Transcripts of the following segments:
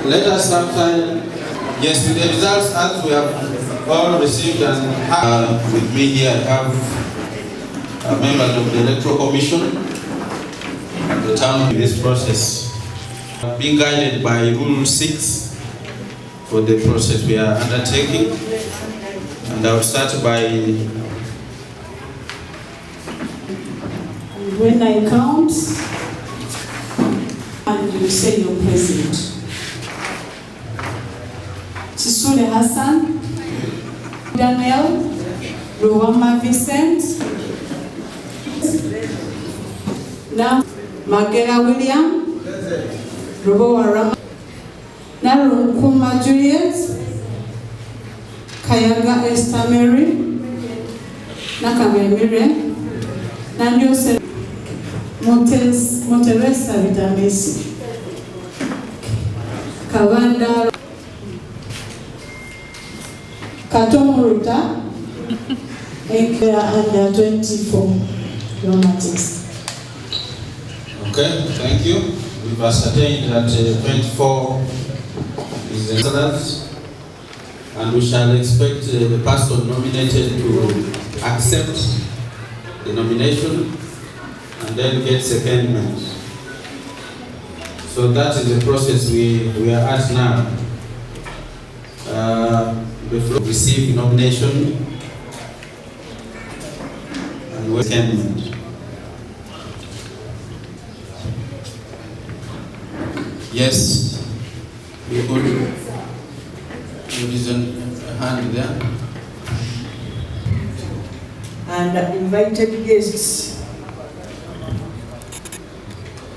Let us have time. Yes, with the results as we have all received and with me here I have members of the Electoral Commission at the time of this process. Being guided by Rule 6 for the process we are undertaking. And I will start by... When I count, and you say your president. Chisule Hassan, Daniel, Luwama Vincent, now Magera William, Robo Rama, Narukuma Juliet, Kayaga Esther Mary, Nakame Miriam, Nandio Monteresa Vitamisi, Kavanda Katomuruta, Enkwe under 24 dramatics. Okay, thank you. We've ascertained that 24 is the result, and we shall expect the person nominated to accept the nomination and then get secondment. So that is the process we are at now. Before we receive nomination and secondment. Yes, we could. There is a hand there. And invited guests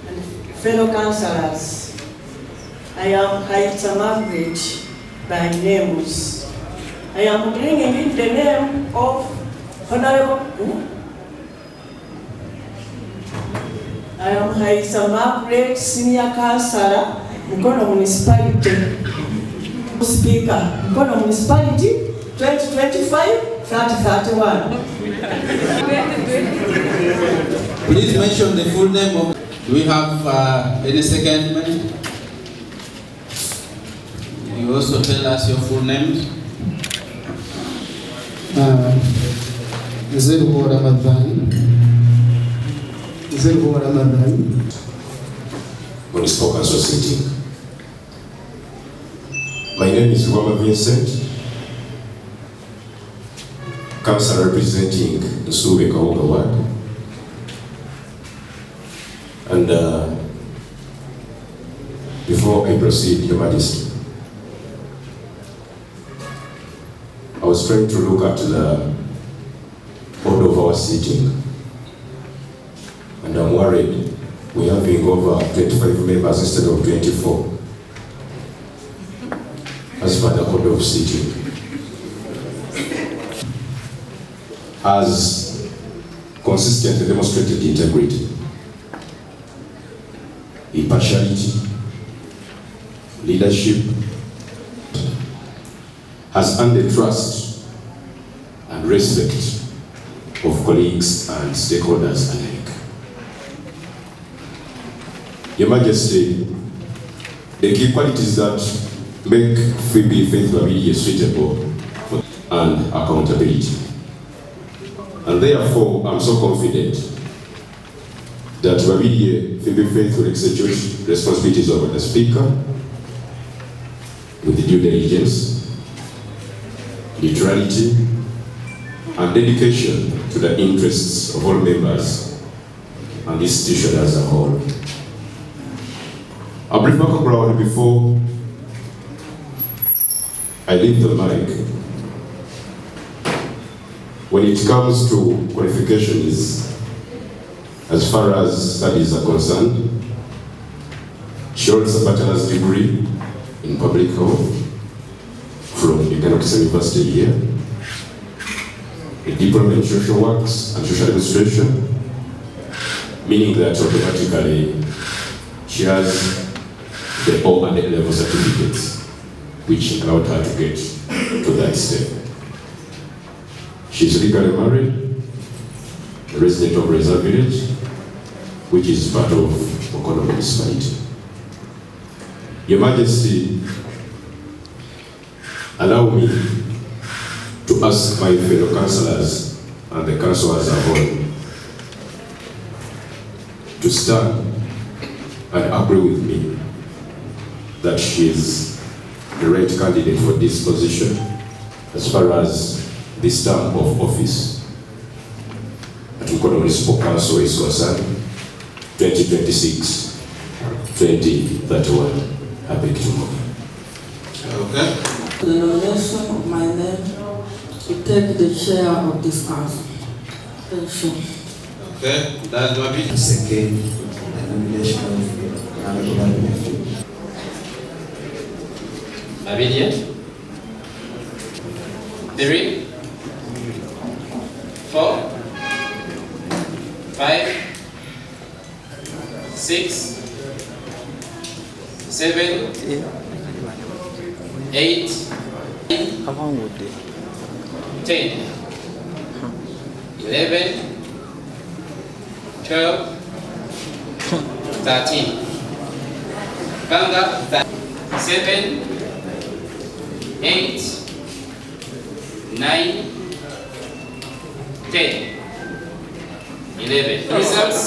and fellow councillors. I am Haitsa Margaret by names. I am bringing in the name of Honorable. I am Haitsa Margaret, Senior Councillor, Emukono Municipality. Speaker, Emukono Municipality, 2025-3031. Please mention the full name of. Do we have any secondment? You also tell us your full names. Municipal Council sitting. My name is Roma Vincent, Councillor representing the Sube Kaunga Ward. And before I proceed, Your Majesty, I was trying to look at the order of our sitting, and I'm worried we're having over 25 members instead of 24 as per the order of sitting. Has consistently demonstrated integrity, impartiality, leadership, has earned the trust and respect of colleagues and stakeholders alike. Your Majesty, the key qualities that make Phoebe Faith Bibizadde suitable and accountability. And therefore, I'm so confident that Bibizadde Phoebe Faith will execute responsibilities over the Speaker with due diligence, neutrality, and dedication to the interests of all members and the institution as a whole. A brief background before I leave the mic. When it comes to qualifications, as far as studies are concerned, she holds a bachelor's degree in public health from Economics University here, a diploma in social works and social administration, meaning that automatically she has the O and A level certificates, which allowed her to get to that step. She's legally married, a resident of Reserve Village, which is part of Obukopi municipality. Your Majesty, allow me to ask my fellow councillors and the council as a whole to stand and agree with me that she is the right candidate for this position as far as this term of office at Emukono Municipal Council is concerned, 2026-2031. Happy to move. Okay. The nomination of my name to take the chair of this council. Thank you. Okay, that's what we Second, the nomination of Gabadde. Abidia. 3, 4, 5, 6, 7, 8, 10, 11, 12, 13. Banga 7, 8, 9, 10, 11. Results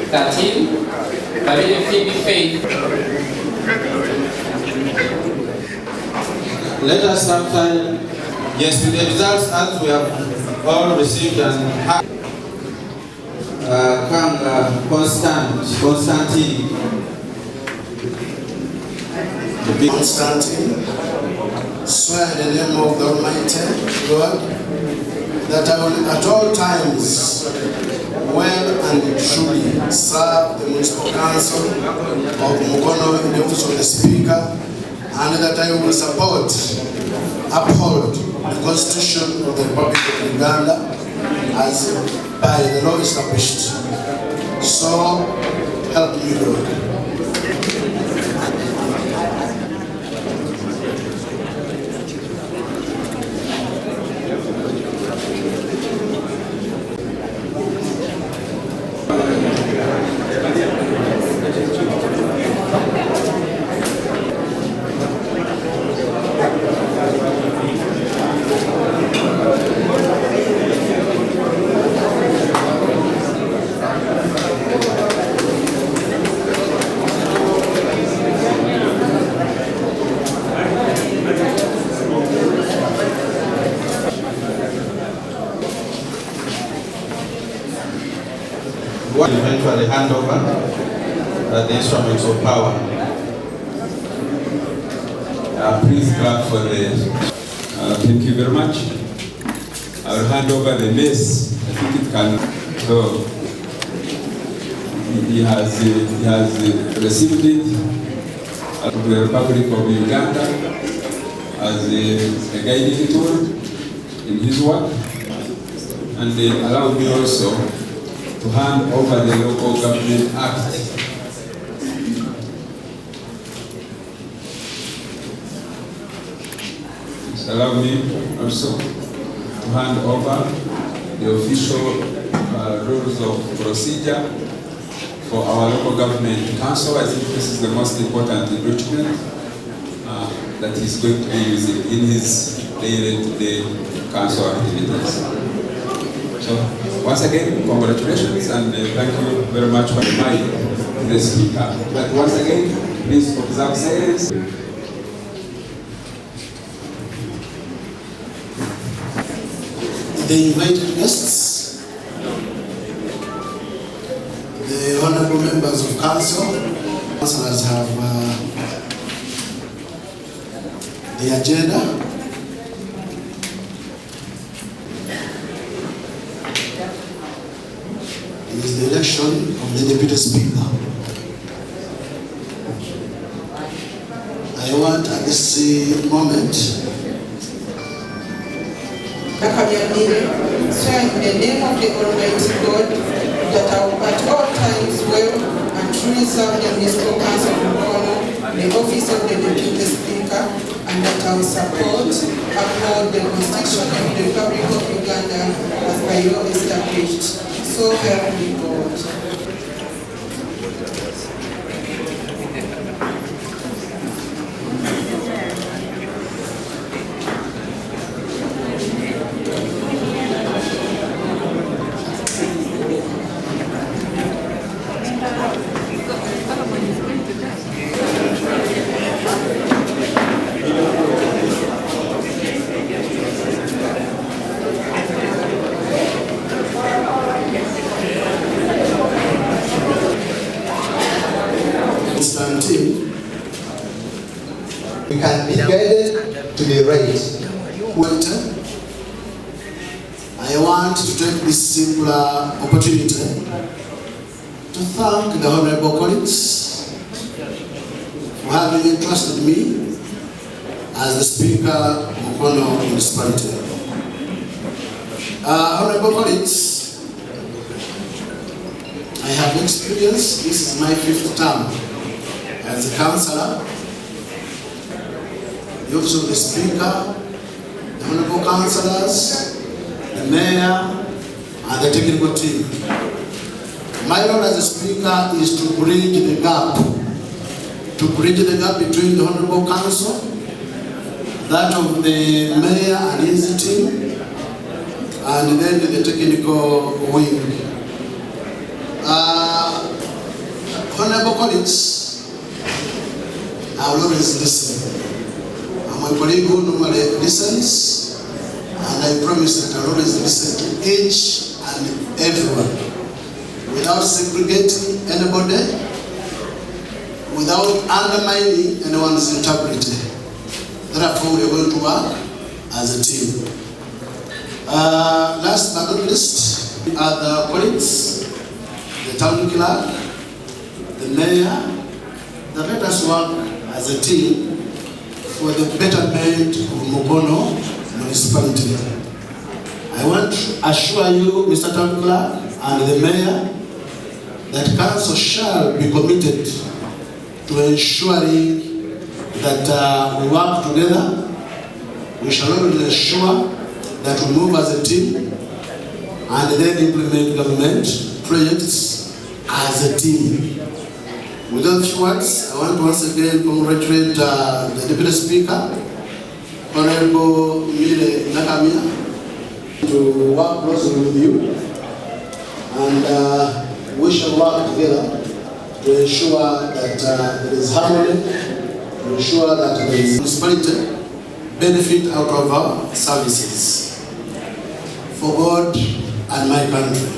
13. Pavilion Phoebe Faith. let us have time. Yes, with the results as we have all received and have Constantine. Constantine, swear in the name of the Almighty God that I will at all times well and truly serve the Municipal Council of Emukono in the office of the Speaker, and that I will support, uphold the Constitution of the Republic of Uganda as by the law established. So help me God. What eventually hand over the instruments of power. Please clap for this. Thank you very much. I will hand over the mace. I think it can. So he has received it to the Republic of Uganda as a guiding tool in his work, and they allow me also to hand over the Local Government Act. Allow me also to hand over the official rules of procedure for our local government council. I think this is the most important document that he's going to be using in his day-to-day council activities. So once again, congratulations and thank you very much for the speaker. But once again, please observe silence. The invited guests, the honorable members of council, councillors have the agenda. It is the election of the Deputy Speaker. I want at this moment swear in the name of the Almighty God that I will at all times well and truly serve the Municipal Council of Emukono, the office of the Deputy Speaker, and that I will support, uphold the Constitution of the Republic of Uganda as by law established. So help me God. We can be guided to the right. I want to take this singular opportunity to thank the honorable colleagues for having entrusted me as the Speaker of Emukono Municipality. Honorable colleagues, I have experience, this is my 5th term as a councillor, the office of the Speaker, the honorable councillors, the mayor, and the technical team. My role as a Speaker is to bridge the gap between the honorable council, that of the mayor and his team, and then the technical wing. Honorable colleagues, I will always listen. I'm a colleague who normally listens, and I promise that I will always listen to each and everyone, without segregating anybody, without undermining anyone's integrity. Therefore, we are going to work as a team. Last but not least, are the colleagues, the town clerk, the mayor, that let us work as a team for the betterment of Emukono Municipality. I want to assure you, Mr. Town Clerk and the mayor, that council shall be committed to ensuring that we work together. We shall always ensure that we move as a team and then implement government projects as a team. With those words, I want to once again congratulate the Deputy Speaker, Honorable Mile Nakamia, to work closely with you, and we shall work together to ensure that there is harmony, to ensure that there is municipality benefit out of our services for God and my country.